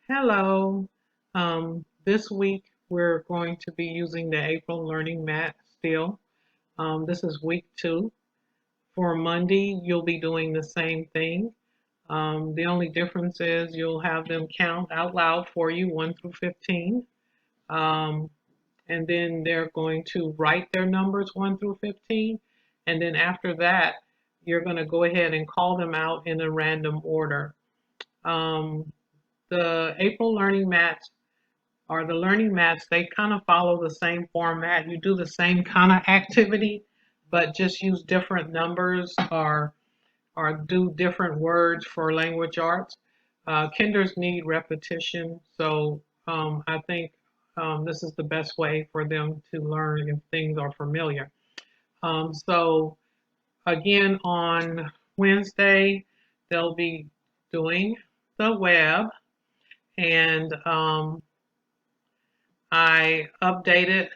Hello. This week we're going to be using the April Learning Mat still. This is week 2. For Monday, you'll be doing the same thing. The only difference is you'll have them count out loud for you 1 through 15. Um, and then they're going to write their numbers 1 through 15. And then after that, you're going to go ahead and call them out in a random order. Um, the April Learning Mats or the learning mats, they kind of follow the same format. You do the same kind of activity, but just use different numbers or do different words for language arts. Kinders need repetition, so I think this is the best way for them to learn if things are familiar. So again, on Wednesday, they'll be doing the web, and I updated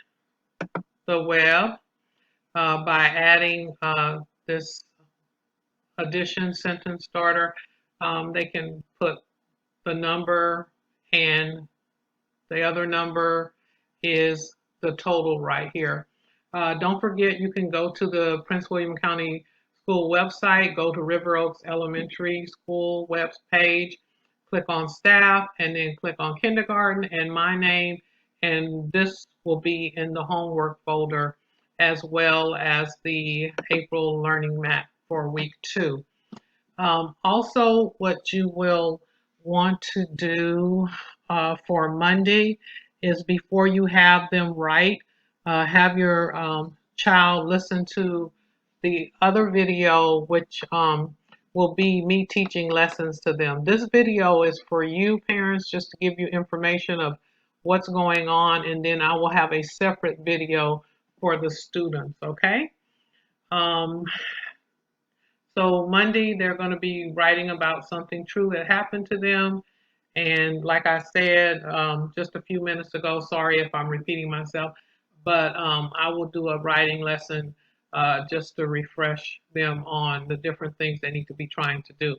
the web by adding this addition sentence starter. They can put the number, and the other number is the total right here. Don't forget, you can go to the Prince William County School website, go to River Oaks Elementary School web page, click on staff, and then click on kindergarten and my name, and this will be in the homework folder as well as the April Learning Map for week 2. Also, what you will want to do for Monday is before you have them write, have your child listen to the other video, which will be me teaching lessons to them. This video is for you parents, just to give you information of what's going on, and then I will have a separate video for the students, okay? Um, so Monday, they're going to be writing about something true that happened to them. And like I said just a few minutes ago, sorry if I'm repeating myself, but I will do a writing lesson just to refresh them on the different things they need to be trying to do.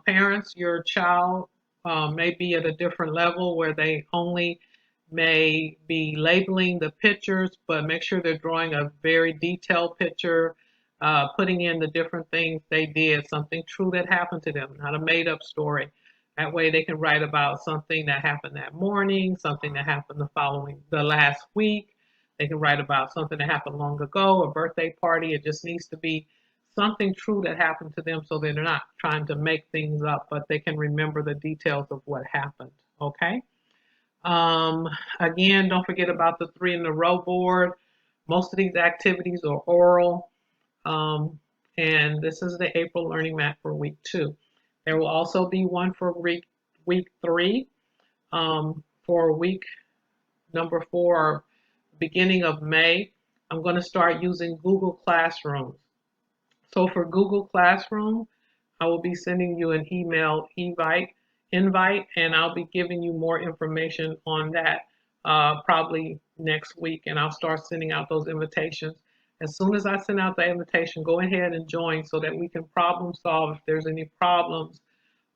Parents, your child may be at a different level where they only may be labeling the pictures, but make sure they're drawing a very detailed picture, putting in the different things they did, something true that happened to them, not a made up story. That way they can write about something that happened that morning, something that happened the last week. They can write about something that happened long ago, a birthday party. It just needs to be something true that happened to them so they're not trying to make things up, but they can remember the details of what happened. Okay. Um, Again, don't forget about the 3 in a row board. Most of these activities are oral. Um, and this is the April Learning Map for week 2. There will also be one for week 3. For week number 4, beginning of May, I'm going to start using Google Classroom. So for Google Classroom, I will be sending you an email invite, and I'll be giving you more information on that probably next week, and I'll start sending out those invitations. As soon as I send out the invitation, go ahead and join so that we can problem solve if there's any problems.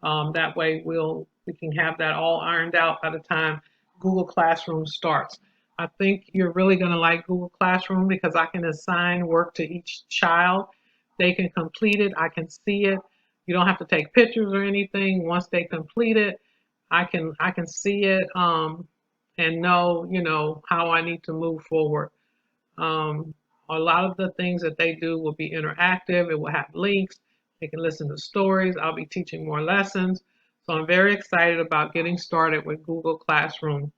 That way we can have that all ironed out by the time Google Classroom starts. I think you're really going to like Google Classroom because I can assign work to each child. They can complete it. I can see it. You don't have to take pictures or anything. Once they complete it, I can see it and know how I need to move forward. Um, a lot of the things that they do will be interactive. It will have links. They can listen to stories. I'll be teaching more lessons. So I'm very excited about getting started with Google Classroom.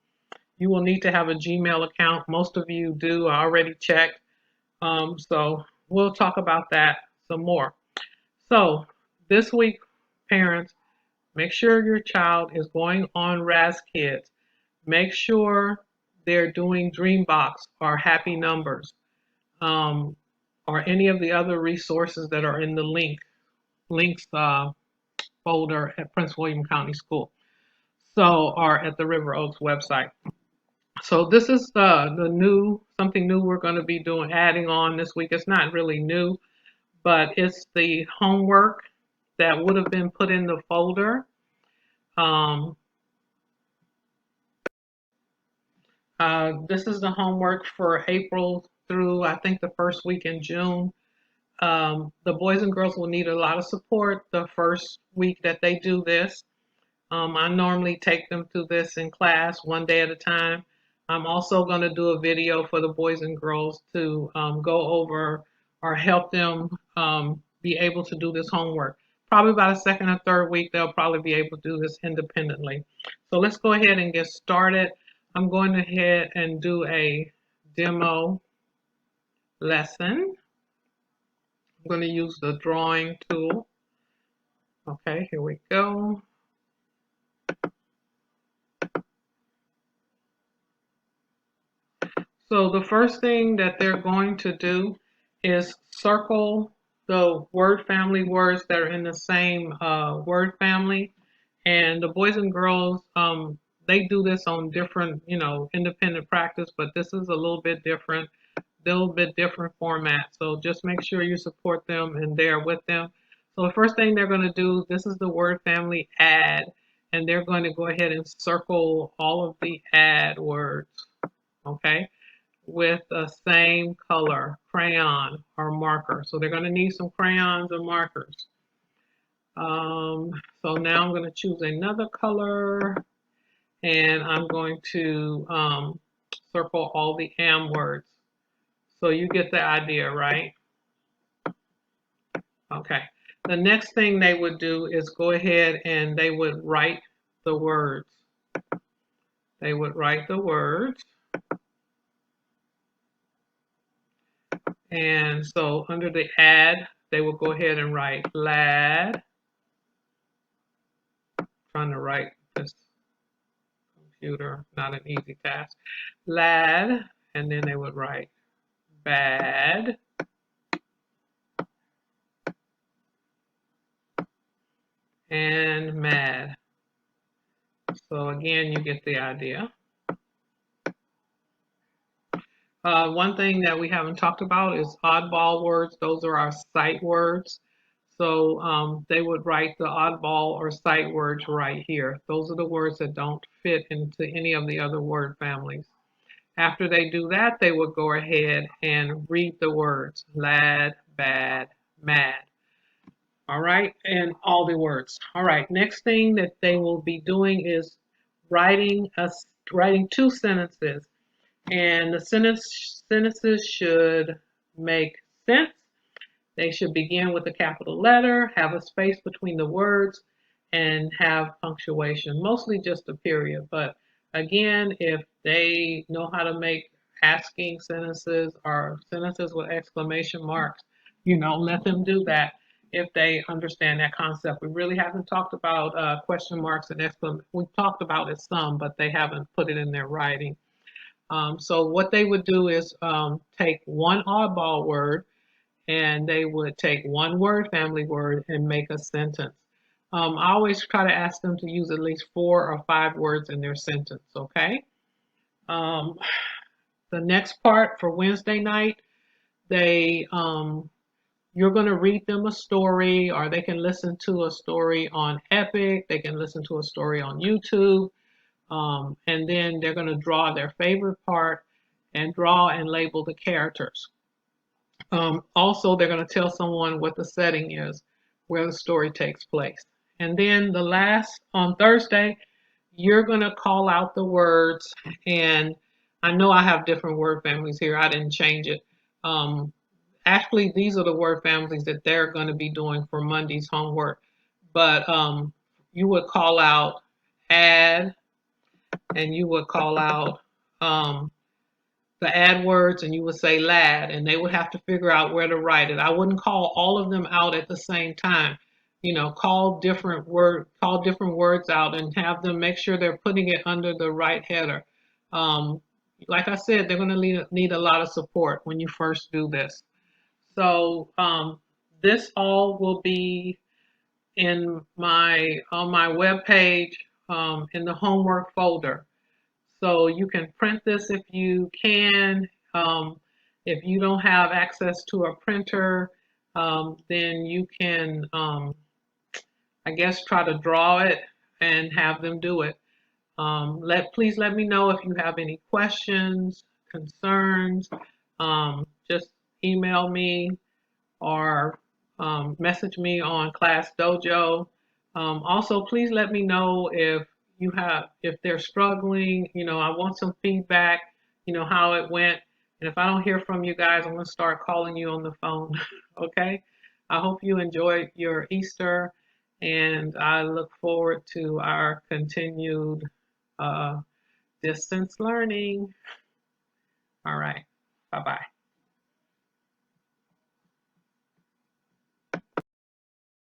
You will need to have a Gmail account. Most of you do. I already checked. So we'll talk about that some more. So this week, parents, make sure your child is going on Raz Kids. Make sure they're doing Dreambox or Happy Numbers, um, or any of the other resources that are in the links folder at Prince William County School. So, or at the River Oaks website. So this is the new something new we're going to be doing, adding on this week. It's not really new, but it's the homework that would have been put in the folder. Um, This is the homework for April through, I think, the first week in June. The boys and girls will need a lot of support the first week that they do this. I normally take them through this in class one day at a time. I'm also going to do a video for the boys and girls to go over or help them be able to do this homework. Probably by the second or third week, they'll probably be able to do this independently. So let's go ahead and get started. I'm going ahead and do a demo lesson. I'm going to use the drawing tool. Okay, here we go. So the first thing that they're going to do is circle the word family words that are in the same word family. And the boys and girls, they do this on different, independent practice, but this is a little bit different format. So just make sure you support them and they're with them. So the first thing they're going to do, this is the word family add, and they're going to go ahead and circle all of the add words, okay, with the same color, crayon or marker. So they're going to need some crayons and markers. So now I'm going to choose another color, and I'm going to circle all the am words. So you get the idea, right? Okay. The next thing they would do is go ahead and they would write the words. They would write the words. And so under the add, they will go ahead and write lad. Trying to write this computer, not an easy task. Lad, and then they would write bad. And mad. So again, you get the idea. One thing that we haven't talked about is oddball words. Those are our sight words. So they would write the oddball or sight words right here. Those are the words that don't fit into any of the other word families. After they do that, they would go ahead and read the words lad, bad, mad. All right, and all the words. All right, next thing that they will be doing is writing two sentences, and the sentences should make sense. They should begin with a capital letter, have a space between the words, and have punctuation, mostly just a period. But again, if they know how to make asking sentences or sentences with exclamation marks, let them do that if they understand that concept. We really haven't talked about question marks and exclamation. We've talked about it some, but they haven't put it in their writing. So what they would do is take one oddball word, and they would take one word family word and make a sentence. I always try to ask them to use at least 4 or 5 words in their sentence, okay? The next part for Wednesday night, you're going to read them a story, or they can listen to a story on Epic, they can listen to a story on YouTube, and then they're going to draw their favorite part and draw and label the characters. Also, they're going to tell someone what the setting is, where the story takes place. And then on Thursday, you're going to call out the words. And I know I have different word families here. I didn't change it. Actually, these are the word families that they're going to be doing for Monday's homework. But you would call out add, and you would call out the add words, and you would say lad, and they would have to figure out where to write it. I wouldn't call all of them out at the same time. Call different words out and have them make sure they're putting it under the right header. Like I said, they're going to need a lot of support when you first do this. So this all will be on my web page in the homework folder. So you can print this if you can. If you don't have access to a printer, then you can, I guess, try to draw it and have them do it. Please let me know if you have any questions, concerns. Just email me or message me on Class Dojo. Also, please let me know if they're struggling. I want some feedback. How it went. And if I don't hear from you guys, I'm gonna start calling you on the phone. Okay. I hope you enjoyed your Easter, and I look forward to our continued uh, distance learning. All right. Bye bye.